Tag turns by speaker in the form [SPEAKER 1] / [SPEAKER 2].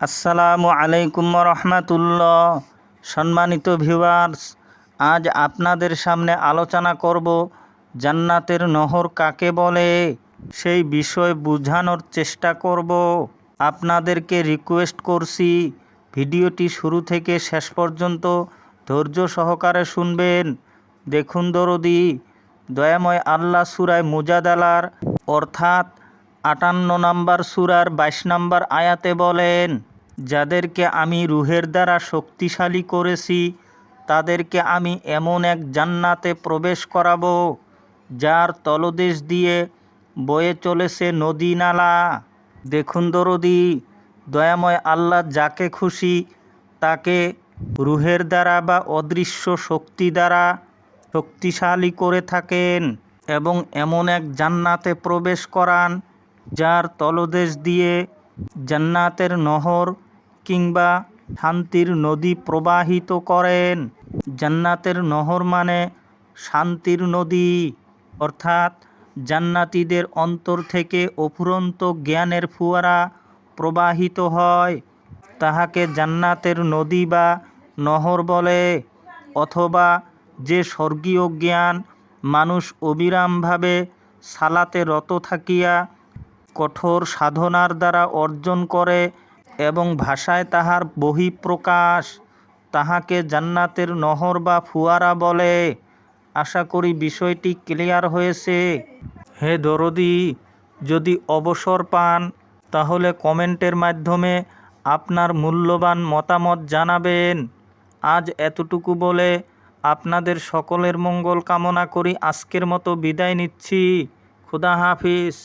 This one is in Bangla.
[SPEAKER 1] আসসালামু আলাইকুম রহমাতুল্লাহ। সম্মানিত ভিউয়ার্স, আজ আপনাদের সামনে আলোচনা করব জান্নাতের নহর কাকে বলে, সেই বিষয় বোঝানোর চেষ্টা করব। আপনাদেরকে রিকোয়েস্ট করছি, ভিডিওটি শুরু থেকে শেষ পর্যন্ত ধৈর্য সহকারে শুনবেন। দেখুন দরদি, দয়াময় আল্লাহ সূরা মুজাদালার অর্থাৎ ৫৮ নম্বর সূরার ২২ নম্বর আয়াতে বলেন, যাদেরকে আমি রূহের দ্বারা শক্তিশালী করেছি তাদেরকে আমি এমন এক জান্নাতে প্রবেশ করাবো যার তলদেশ দিয়ে বয়ে চলেছে নদী নালা। দেখুন দরদি, দয়াময় আল্লাহ যাকে খুশি তাকে রূহের দ্বারা বা অদৃশ্য শক্তি দ্বারা শক্তিশালী করে থাকেন এবং এমন এক জান্নাতে প্রবেশ করান যার তলদেশ দিয়ে জান্নাতের নহর কিংবা শান্তির নদী প্রবাহিত করেন। জান্নাতের নহর মানে শান্তির নদী, অর্থাৎ জান্নাতীদের অন্তর থেকে অফুরন্ত জ্ঞানের ফোয়ারা প্রবাহিত হয়, তাহাকে জান্নাতের নদী বা নহর বলে। অথবা যে স্বর্গীয় জ্ঞান মানুষ অবিরামভাবে সালাতে রত থাকিয়া কঠোর সাধনার দ্বারা অর্জন করে এবং ভাষায় তাহার বহিঃপ্রকাশ, তাহাকে জান্নাতের নহর বা ফুয়ারা বলে। আশা করি বিষয়টি ক্লিয়ার হয়েছে। হে দরদি, যদি অবসর পান তাহলে কমেন্টের মাধ্যমে আপনার মূল্যবান মতামত জানাবেন। আজ এতটুকু বলে আপনাদের সকলের মঙ্গল কামনা করি আজকের মতো বিদায় নিচ্ছি। খুদা হাফিজ।